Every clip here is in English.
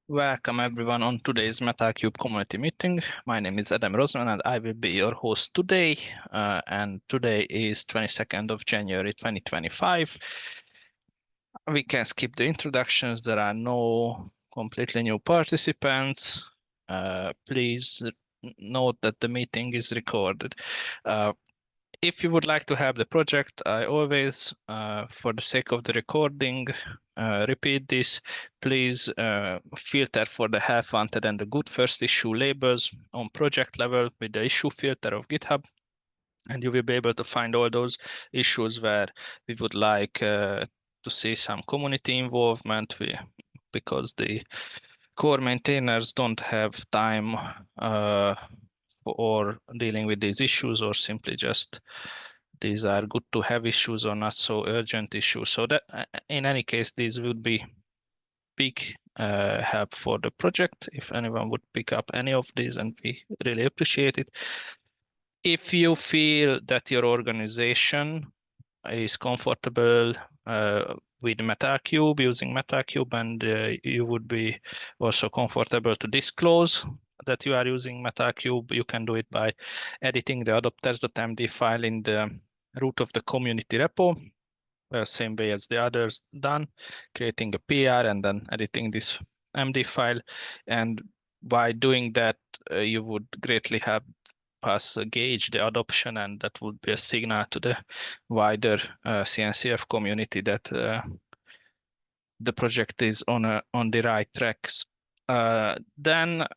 Welcome everyone on today's Metal3 Community meeting. My name is Adam Rosman and I will be your host today. And today is 22nd of January 2025. We can skip the introductions. There are no completely new participants. Please note that the meeting is recorded. If you would like to have the project, I always, for the sake of the recording, repeat this. Please filter for the half-wanted and the good first issue labels on project level with the issue filter of GitHub. And you will be able to find all those issues where we would like to see some community involvement because the core maintainers don't have time or dealing with these issues, or simply just these are good to have issues or not so urgent issues. So that in any case, these would be big help for the project if anyone would pick up any of these, and we really appreciate it. If you feel that your organization is comfortable with MetaCube, using MetaCube, and you would be also comfortable to disclose that you are using MetaCube, you can do it by editing the adopters.md file in the root of the community repo, same way as the others done, creating a PR and then editing this MD file. And by doing that, you would greatly help us gauge the adoption, and that would be a signal to the wider CNCF community that the project is on the right tracks. Then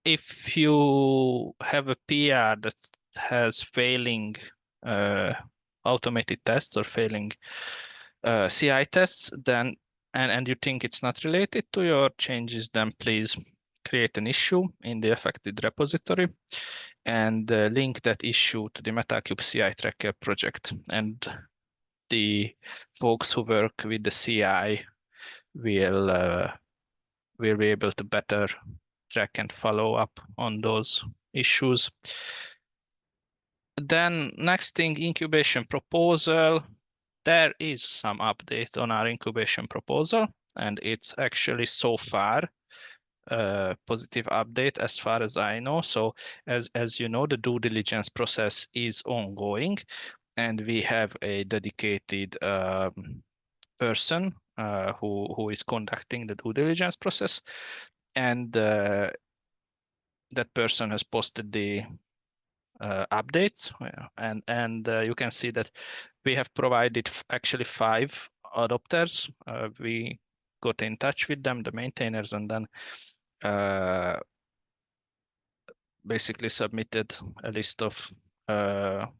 if you have a PR that has failing automated tests or failing CI tests, then and you think it's not related to your changes, then please create an issue in the affected repository and link that issue to the MetaCube CI tracker project. And the folks who work with the CI will be able to better track and follow up on those issues. Then next thing, incubation proposal. There is some update on our incubation proposal, and it's actually so far a positive update as far as I know. So as you know, the due diligence process is ongoing, and we have a dedicated person who is conducting the due diligence process, and that person has posted the updates, and you can see that we have provided actually 5 adopters. We got in touch with them, the maintainers, and then basically submitted a list of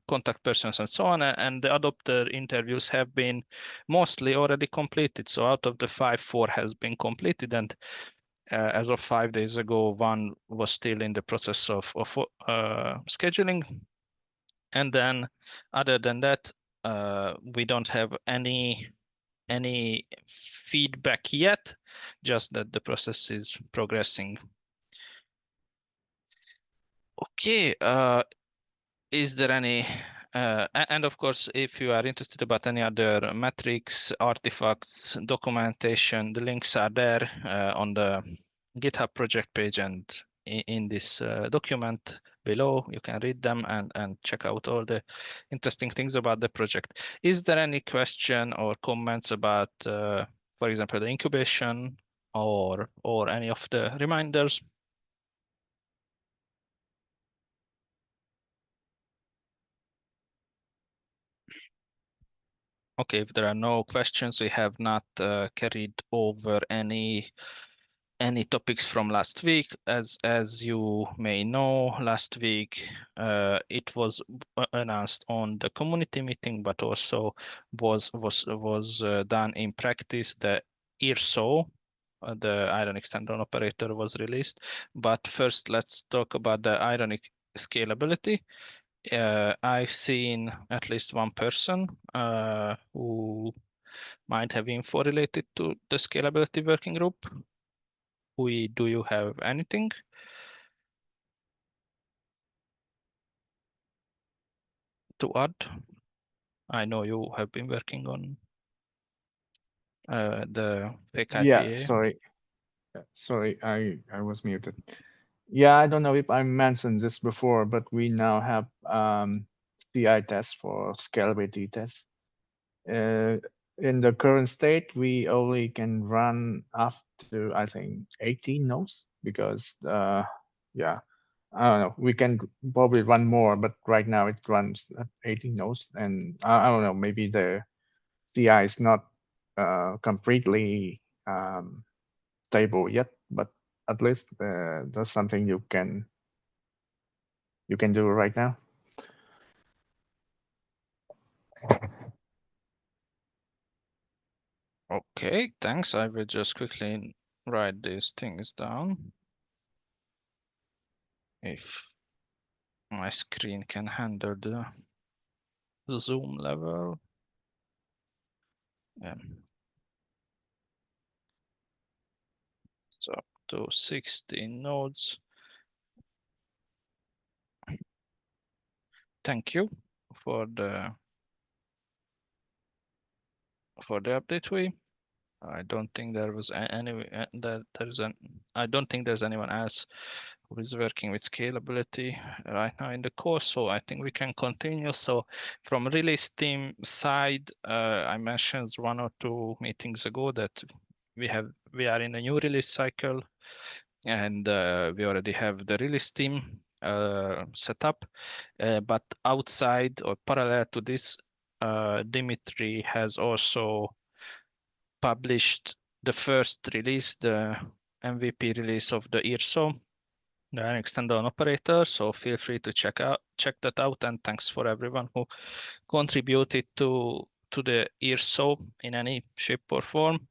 contact persons and so on, and the adopter interviews have been mostly already completed. So out of the 5, 4 has been completed, and as of 5 days ago, 1 was still in the process of scheduling. And then other than that, we don't have any feedback yet, just that the process is progressing. Okay, is there any and of course, if you are interested about any other metrics, artifacts, documentation, the links are there on the GitHub project page and in this document below. You can read them and check out all the interesting things about the project. Is there any question or comments about, for example, the incubation or any of the reminders? Okay, if there are no questions, we have not carried over any topics from last week. As you may know, last week it was announced on the community meeting, but also was done in practice. The IRSO, the Ironic Standalone Operator, was released. But first, let's talk about the Ironic scalability. I've seen at least one person who might have info related to the scalability working group. Do you have anything? To add? I know you have been working on the fake Yeah, IPA. sorry. Sorry, I was muted. Yeah, I don't know if I mentioned this before, but we now have CI tests for scalability tests. In the current state, we only can run up to, I think, 18 nodes because, yeah, I don't know. We can probably run more, but right now it runs at 18 nodes, and I don't know. Maybe the CI is not completely stable yet, but at least that's something you can do right now. Okay, thanks. I will just quickly write these things down. If my screen can handle the zoom level. Yeah. So up to 16 nodes. Thank you for the update. I don't think there was I don't think there's anyone else who is working with scalability right now in the course, so I think we can continue. So from release team side, I mentioned 1 or 2 meetings ago that we are in a new release cycle, and we already have the release team set up. But outside or parallel to this, Dimitri has also published the first release, the MVP release of the ERSO, the extended operator. So feel free to check that out. And thanks for everyone who contributed to the ERSO in any shape or form.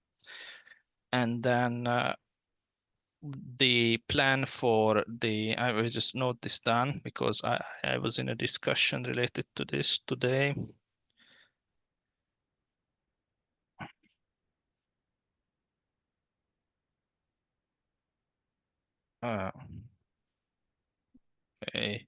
And then the plan for I will just note this down because I was in a discussion related to this today. Okay.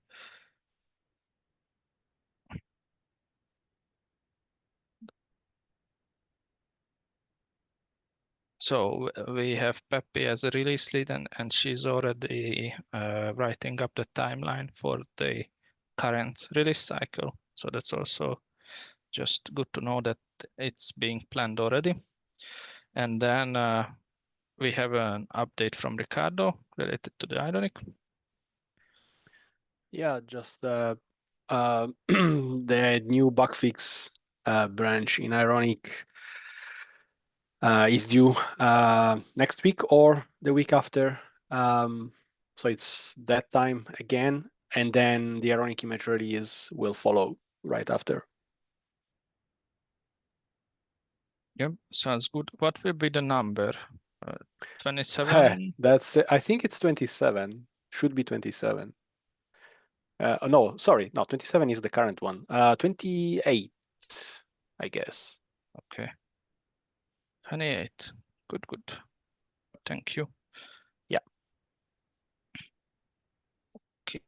So we have Peppy as a release lead, and she's already writing up the timeline for the current release cycle. So that's also just good to know that it's being planned already. And then we have an update from Ricardo related to the Ironic. Yeah, just the new bug fix branch in Ironic is due next week or the week after. So it's that time again, and then the Ironic image release will follow right after. Yep, sounds good. What will be the number? 27? I think it's 27. Should be 27. No, sorry, no, 27 is the current one. 28, I guess. Okay. 28. Good. Thank you. Yeah. Okay.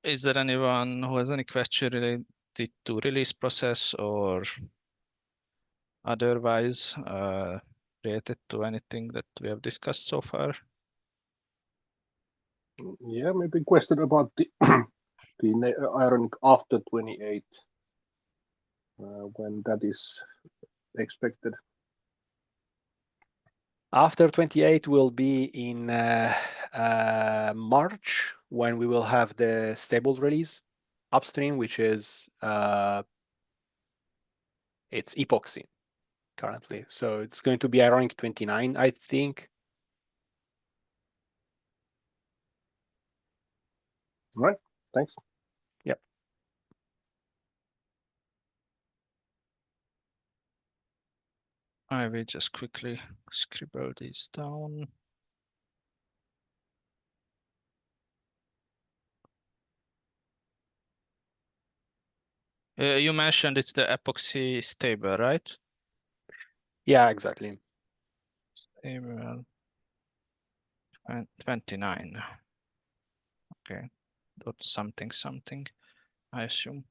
Is there anyone who has any question related to release process or otherwise related to anything that we have discussed so far? Yeah, maybe question about the the Ironic after 28, when that is expected. After 28 will be in March, when we will have the stable release upstream, which is it's epoxy currently. So it's going to be Ironic 29, I think. All right, thanks. Yep. I will just quickly scribble these down. You mentioned it's the epoxy stable, right? Yeah, exactly. Stable 29. Okay, dot something, I assume.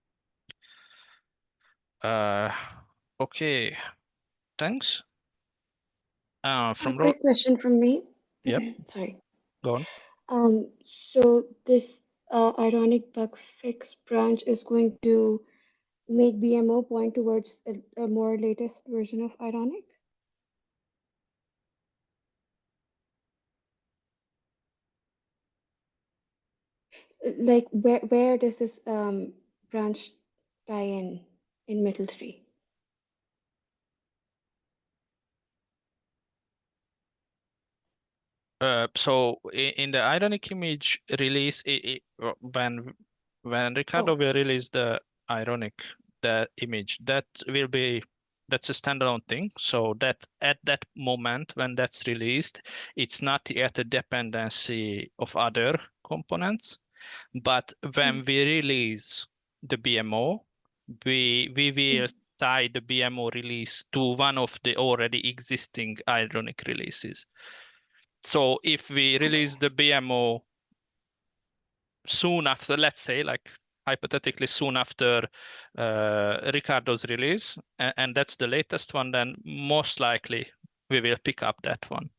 Okay, thanks. Uh, A from quick question from me. Yep, Sorry. go on. So this ironic bug fix branch is going to make BMO point towards a more latest version of ironic? Like where does this branch tie in Metal3? So in the ironic image release, when Ricardo Oh, will release the ironic the image, that's a standalone thing. So that at that moment when that's released, it's not yet a dependency of other components. But when we release the BMO, we will tie the BMO release to one of the already existing ironic releases. So if we release the BMO soon after, let's say, like hypothetically soon after Ricardo's release, and that's the latest one, then most likely we will pick up that one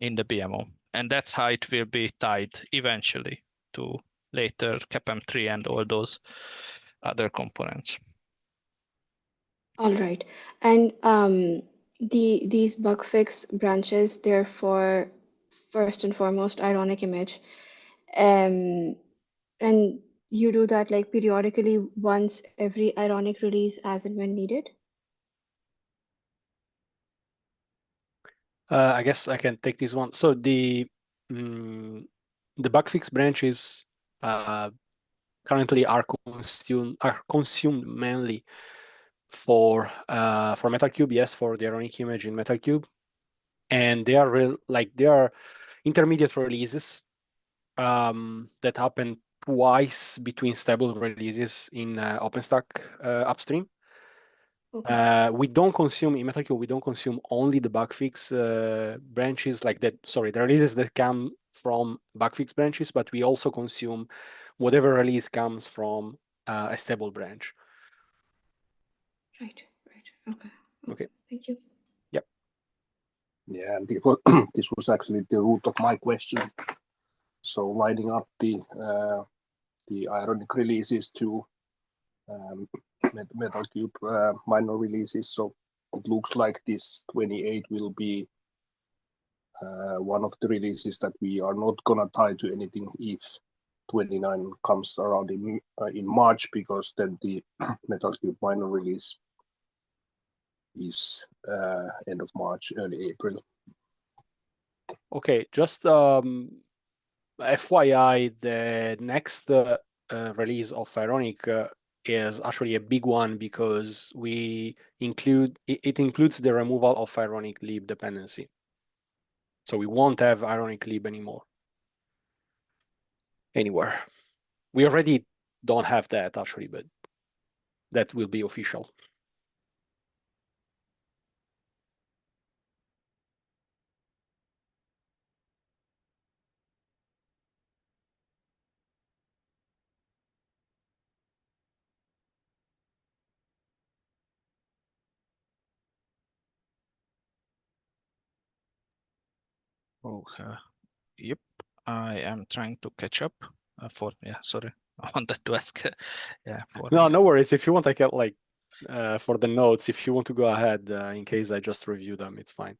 in the BMO. And that's how it will be tied eventually to later CAPM3 and all those other components. all right. And these bug fix branches, they're for first and foremost ironic image. And you do that like periodically once every ironic release as and when needed? I guess I can take this one. So the bug fix branches currently are consumed mainly for MetalCube, yes, for the ironic image in MetalCube, and they are they are intermediate releases that happen twice between stable releases in OpenStack upstream. Okay. We don't consume in MetalCube. We don't consume only the bug fix branches like that. Sorry, the releases that come from bug fix branches, but we also consume whatever release comes from a stable branch. Right. Okay. Okay. Thank you. Yep. Yeah, and this was actually the root of my question. So lining up the ironic releases to MetalCube minor releases. So it looks like this 28 will be one of the releases that we are not gonna tie to anything if 29 comes around in March, because then the MetalCube minor release is end of March, early April. Okay, just FYI, the next release of Ironic is actually a big one because it includes the removal of Ironic lib dependency. So we won't have Ironic lib anymore anywhere. We already don't have that actually, but that will be official. Okay. Yep. I am trying to catch up. Sorry. I wanted to ask. No worries. If you want, I can for the notes. If you want to go ahead, in case I just review them, it's fine.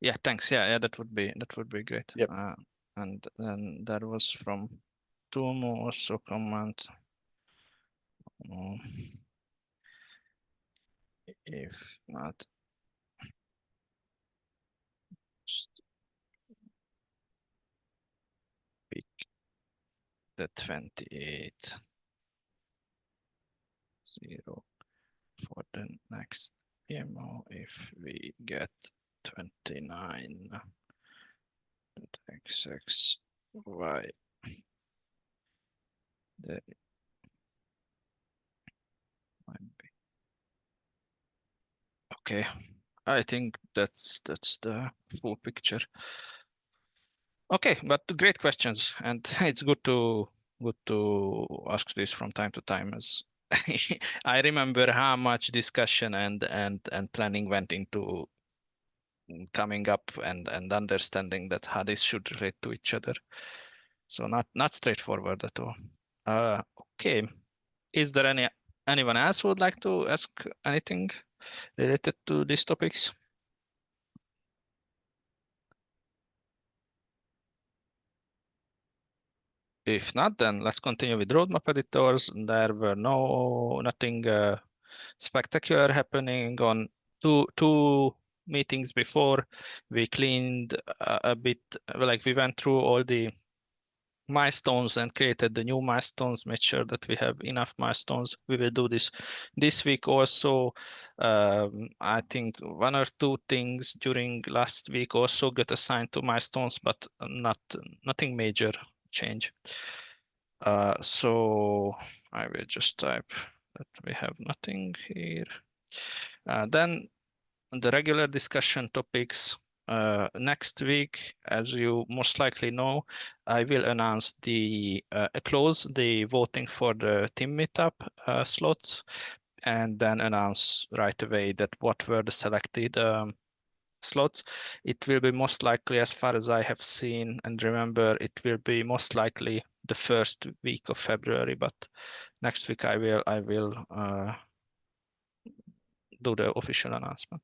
Yeah, thanks. Yeah, that would be great. Yep. And then that was from Tuomo also comment. If not, just pick the 28 0 for the next demo if we get 29 XX Y. That might be okay. I think that's the full picture. Okay, but great questions, and it's good to ask this from time to time, as I remember how much discussion and planning went into coming up and understanding that how this should relate to each other. So not straightforward at all. Okay, is there anyone else who would like to ask anything related to these topics? If not, then let's continue with roadmap editors. There were nothing spectacular happening on two meetings before. We cleaned a bit, like we went through all the milestones and created the new milestones, made sure that we have enough milestones. We will do this week also. I think one or two things during last week also got assigned to milestones, but nothing major change. So I will just type that we have nothing here. Then the regular discussion topics. Next week, as you most likely know, I will announce close the voting for the team meetup slots, and then announce right away that what were the selected slots. It will be most likely, as far as I have seen and remember, it will be most likely the first week of February, but next week I will do the official announcement.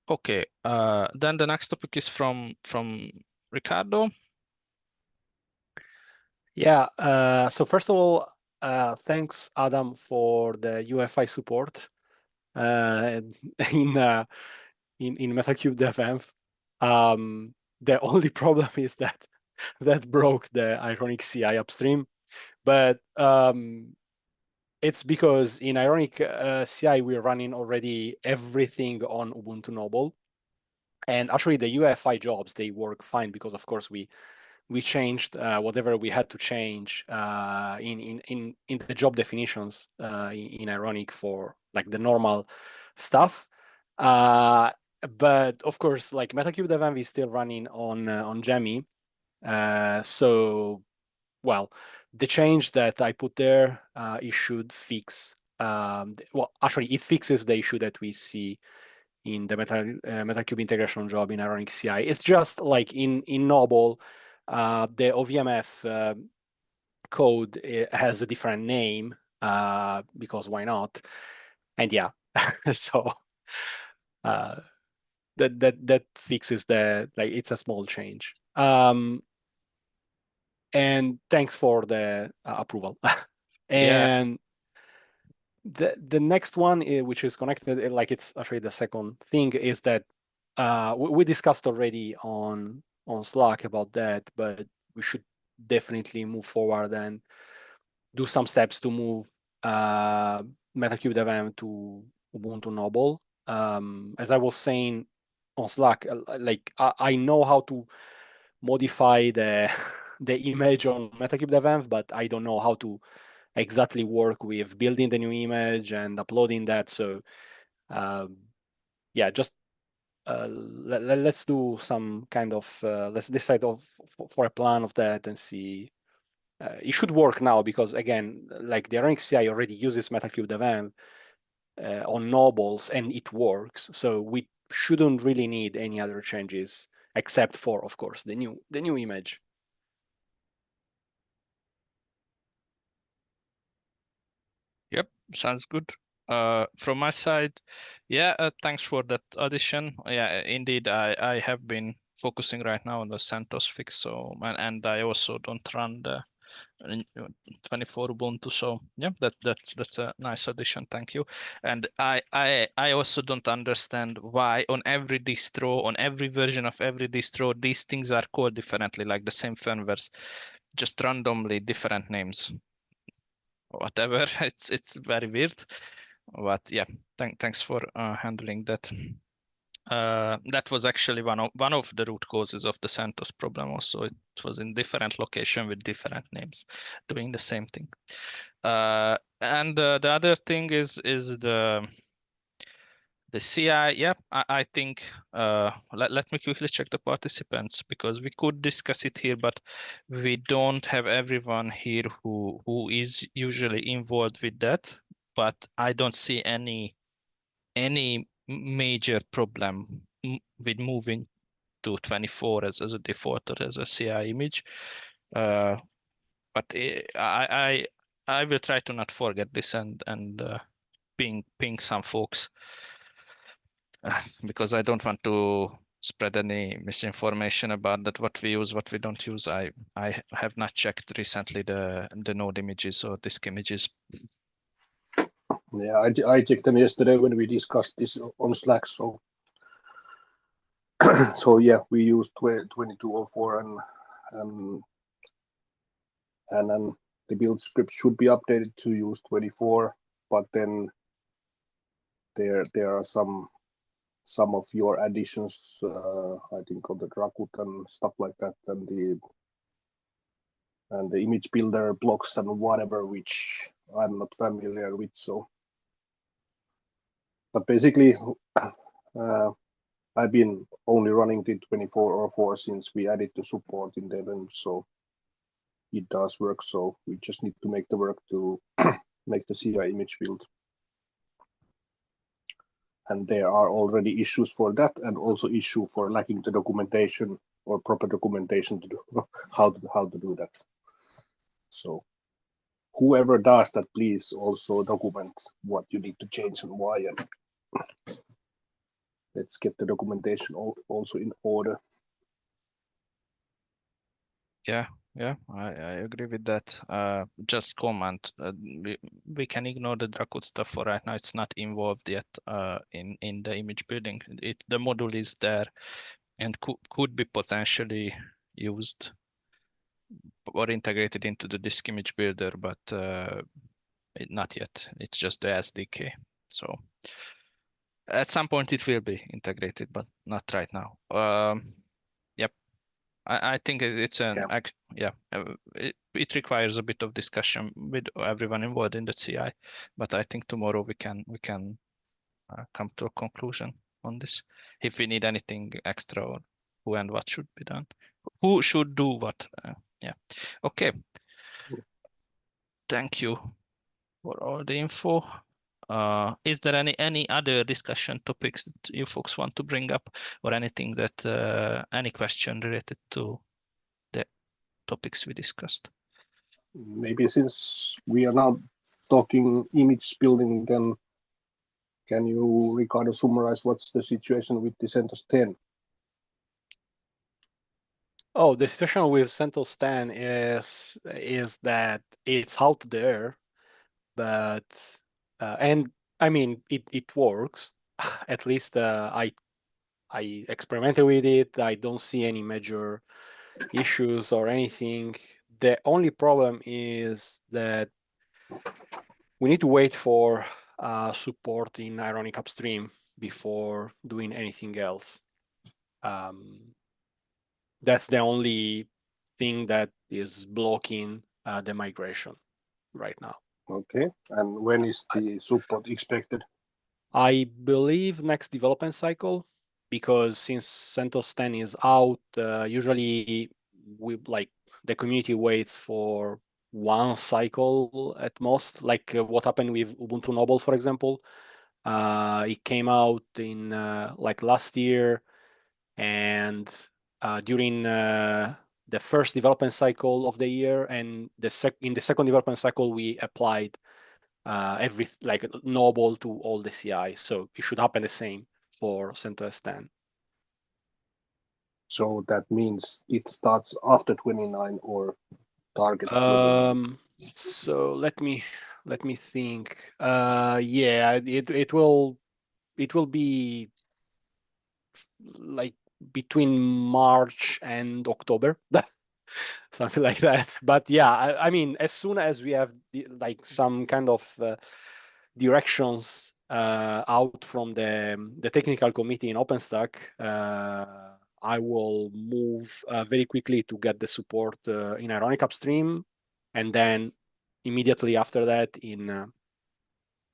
Okay, then the next topic is from Ricardo. Yeah, so first of all, thanks, Adam, for the UFI support in Metal3 DevEnv. The only problem is that broke the Ironic CI upstream, but it's because in Ironic CI we're running already everything on Ubuntu Noble, and actually the UFI jobs, they work fine because of course we changed whatever we had to change in the job definitions in Ironic for like the normal stuff. But of course, like Metal3 DevEnv is still running on Jammy. So, well, the change that I put there, it should fix. Well, actually, it fixes the issue that we see in the Metal3 integration job in Ironic CI. It's just like in Noble, the OVMF code has a different name because why not? And yeah, so that fixes like it's a small change. And thanks for the approval. And the next one, which is connected, like it's actually the second thing, is that we discussed already on Slack about that, but we should definitely move forward and do some steps to move Metal3 DevEnv to Ubuntu Noble. As I was saying on Slack, like I know how to modify the image on Metal3 DevEnv, but I don't know how to exactly work with building the new image and uploading that. So yeah, just let's do some kind of let's decide for a plan of that and see. It should work now because again, like the Ironic CI already uses Metal3 DevEnv on Nobles and it works. So we shouldn't really need any other changes except for, of course, the new image. Yep, sounds good. From my side, yeah, thanks for that addition. Yeah, indeed, I have been focusing right now on the CentOS fix. So and I also don't run the 24 Ubuntu. So yeah, that's a nice addition. Thank you. And I also don't understand why on every distro, on every version of every distro, these things are called differently, like the same firmwares, just randomly different names. Whatever, it's very weird. But yeah, thanks for handling that. That was actually one of the root causes of the CentOS problem. Also, it was in different location with different names, doing the same thing. And the other thing is the CI. Yeah, I think let me quickly check the participants because we could discuss it here, but we don't have everyone here who is usually involved with that. But I don't see any major problem with moving to 24 as a default or as a CI image. But I will try to not forget this and ping some folks because I don't want to spread any misinformation about that, what we use, what we don't use. I have not checked recently the node images or disk images. Yeah, I checked them yesterday when we discussed this on Slack. So so yeah, we used 2204 and then the build script should be updated to use 24, but then there are some of your additions, I think on the Drakut and stuff like that, and the image builder blocks and whatever, which I'm not familiar with. So, but basically, I've been only running the 2404 since we added the support in Debian, so it does work. So we just need to make the work to make the CI image build. And there are already issues for that, and also issue for lacking the documentation or proper documentation to do how to do that. So whoever does that, please also document what you need to change and why, and let's get the documentation also in order. Yeah, I agree with that. Just comment. We can ignore the Drakut stuff for right now. It's not involved yet in the image building. The module is there and could be potentially used or integrated into the disk image builder, but not yet. It's just the SDK. So at some point it will be integrated, but not right now. Yep. I think it's an it requires a bit of discussion with everyone involved in the CI, but I think tomorrow we can come to a conclusion on this. If we need anything extra or who and what should be done, who should do what. Yeah. Okay. Thank you for all the info. Is there any other discussion topics that you folks want to bring up, or anything that any question related to the topics we discussed? Maybe since we are now talking image building, then can you, Ricardo, summarize what's the situation with the CentOS 10? Oh, the situation with CentOS 10 is that it's out there, but and I mean it works. At least I experimented with it. I don't see any major issues or anything. The only problem is that we need to wait for support in Ironic Upstream before doing anything else. That's the only thing that is blocking the migration right now. Okay, and when is the support expected? I believe next development cycle, because since CentOS 10 is out, usually the community waits for one cycle at most, like what happened with Ubuntu Noble, for example. It came out in like last year, and during the first development cycle of the year, and in the second development cycle, we applied like Noble to all the CI. So it should happen the same for CentOS 10. So that means it starts after 29 or targets 29? So let me think. Yeah, it will be like between March and October. Something like that. But yeah, I mean, as soon as we have like some kind of directions out from the technical committee in OpenStack, I will move very quickly to get the support in Ironic Upstream, and then immediately after that in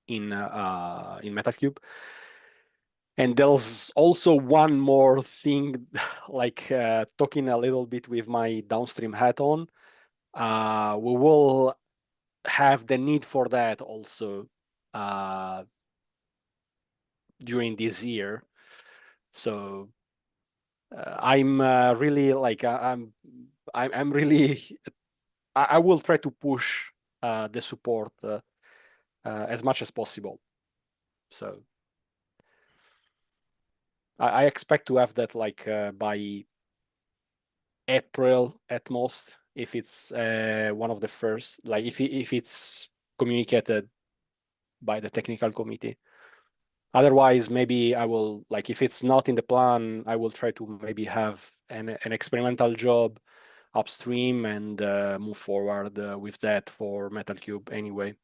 MetalCube. And there's also one more thing, like talking a little bit with my downstream hat on. We will have the need for that also during this year. So I'm really like I'm really I will try to push the support as much as possible. So I expect to have that like by April at most, if it's one of the first, like if it's communicated by the technical committee. Otherwise, maybe I will, like, if it's not in the plan, I will try to maybe have an experimental job upstream and move forward with that for Metal Cube anyway.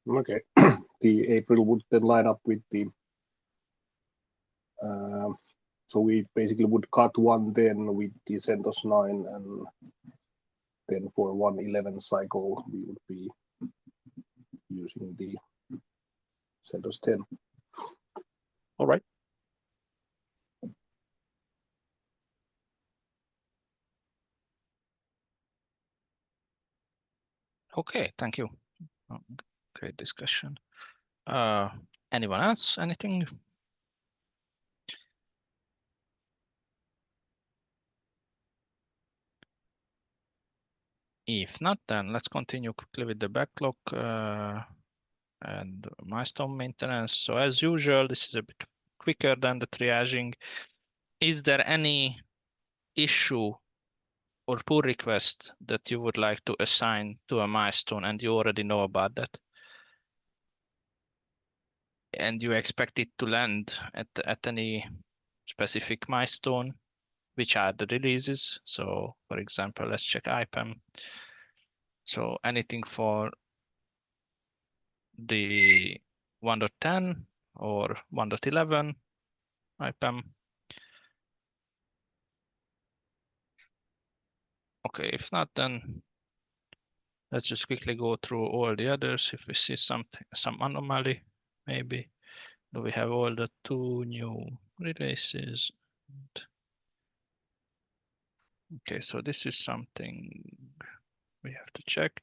Okay, the April would then line up with the. So we basically would cut one then with the CentOS 9, and then for 1.11 cycle we would be using the CentOS 10. All right. Okay, thank you. Great discussion. Anyone else? Anything? If not, then let's continue quickly with the backlog and milestone maintenance. So as usual, this is a bit quicker than the triaging. Is there any issue or pull request that you would like to assign to a milestone and you already know about that? And you expect it to land at any specific milestone, which are the releases. So for example, let's check IPAM. So anything for the 1.10 or 1.11 IPAM. Okay, if not, then let's just quickly go through all the others. If we see something, some anomaly, maybe. Do we have all the 2 new releases? Okay, so this is something we have to check.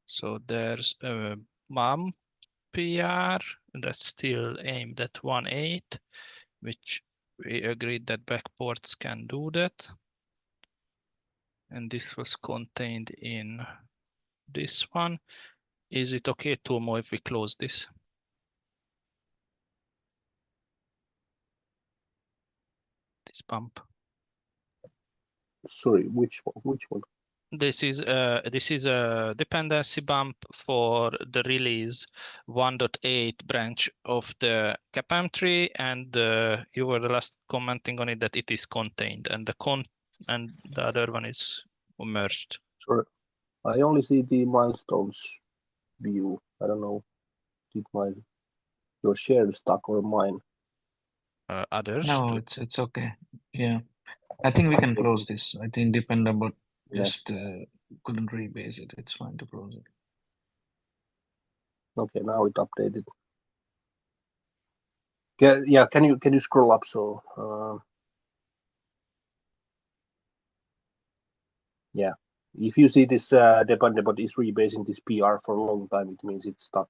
So there's a MAM PR that's still aimed at 1.8, which we agreed that backports can do that. And this was contained in this one. Is it okay, Tuomo, if we close this? This bump. Sorry, which one? This is a dependency bump for the release 1.8 branch of the CAPM tree, and you were the last commenting on it that it is contained, and the other one is merged. Sorry, I only see the milestones view. I don't know, did your share stuck or mine? Others? No, it's okay. Yeah, I think we can close this. I think dependable Yeah. just couldn't rebase it. It's fine to close it. Okay, now it updated. Yeah. Can you scroll up? So yeah, if you see this dependable is rebasing this PR for a long time, it means it's stuck.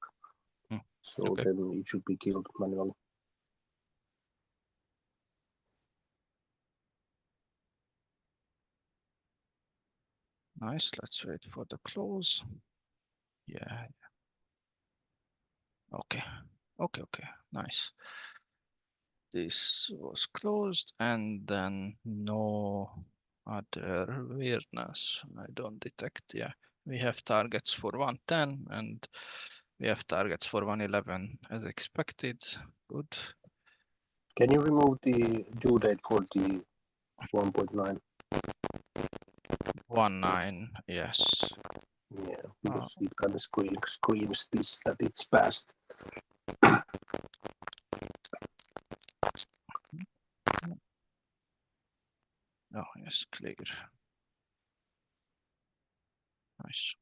So okay. then it should be killed manually. Nice. Let's wait for the close. Yeah. Okay. Nice. This was closed, and then no other weirdness. I don't detect. Yeah, we have targets for 110 and we have targets for 111 as expected. Good. Can you remove the due date for the 1.9? 1.9, yes. Yeah, because it kind of screams this that it's fast. Oh, yes, clear. Nice.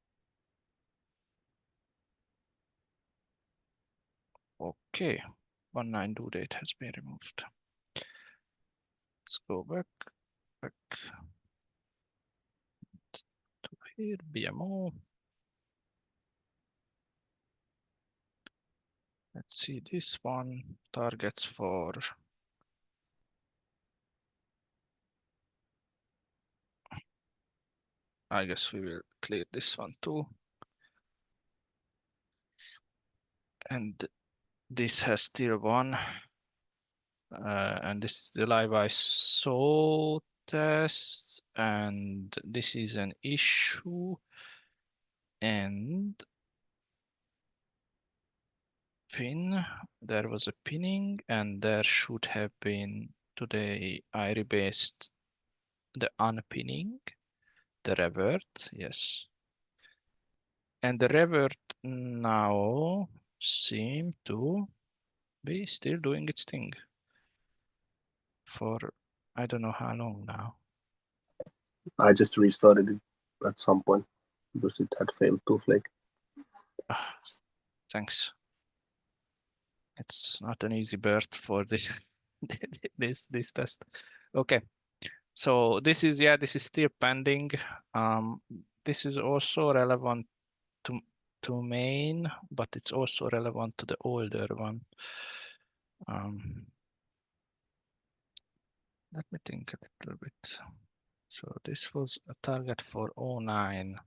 Okay, 1.9 due date has been removed. Let's go back to here, BMO. Let's see this one, targets for I guess we will clear this one too. And this has tier 1. And this is the live ISO test, and this is an issue. And pin, there was a pinning, and there should have been today I rebased the unpinning, the revert, yes. And the revert now seem to be still doing its thing for I don't know how long now. I just restarted it at some point because it had failed to flake. Thanks. It's not an easy birth for this this test. Okay, so this is still pending. This is also relevant to main, but it's also relevant to the older one. Let me think a little bit. So this was a target for 09.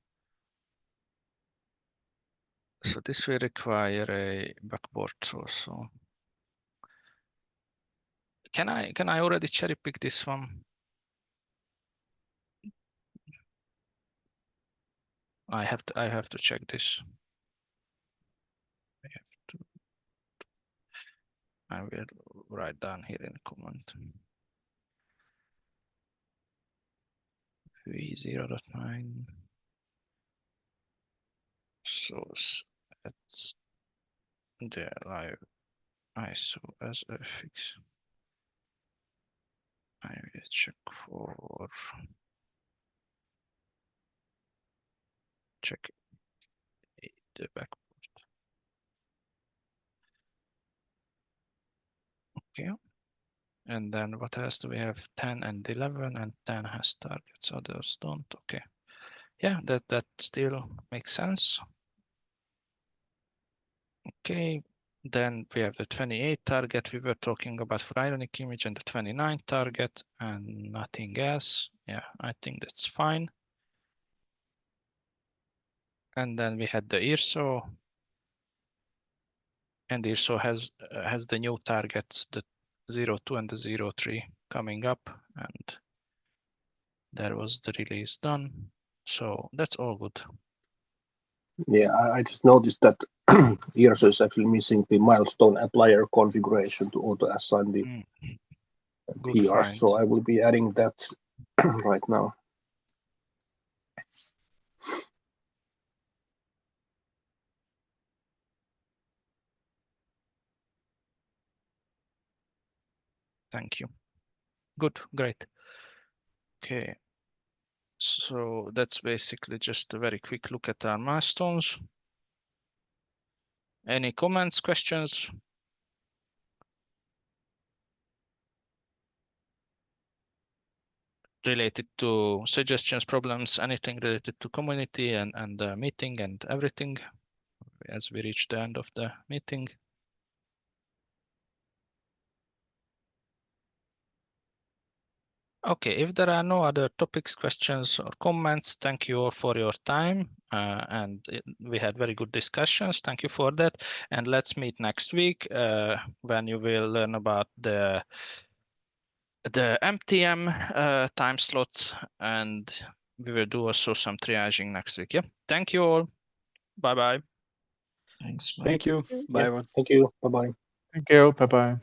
So this will require a backport also. Can I already cherry pick this one? I have to check this. I will write down here in comment. V0.9 source at the live ISO as a fix. I will check the backport. Okay. And then what else do we have? 10 and 11, and 10 has targets, others don't. Okay. Yeah, that still makes sense. Okay. Then we have the 28 target we were talking about for ironic image, and the 29 target, and nothing else. Yeah, I think that's fine. And then we had the IRSO, and IRSO has the new targets, the 02 and the 03 coming up, and there was the release done. So that's all good. Yeah, I just noticed that IRSO is actually missing the milestone applier configuration to auto assign the Good PR. find. So I will be adding that right now. Thank you. Good, great. Okay. So that's basically just a very quick look at our milestones. Any comments, questions? Related to suggestions, problems, anything related to community and the meeting and everything as we reach the end of the meeting. Okay, if there are no other topics, questions, or comments, thank you all for your time. We had very good discussions. Thank you for that. And let's meet next week when you will learn about the MTM time slots, and we will do also some triaging next week. Yeah. Thank you all. Bye-bye. Thanks. Thank you. Bye, Yeah, everyone. thank you. Bye-bye. Thank you. Bye bye.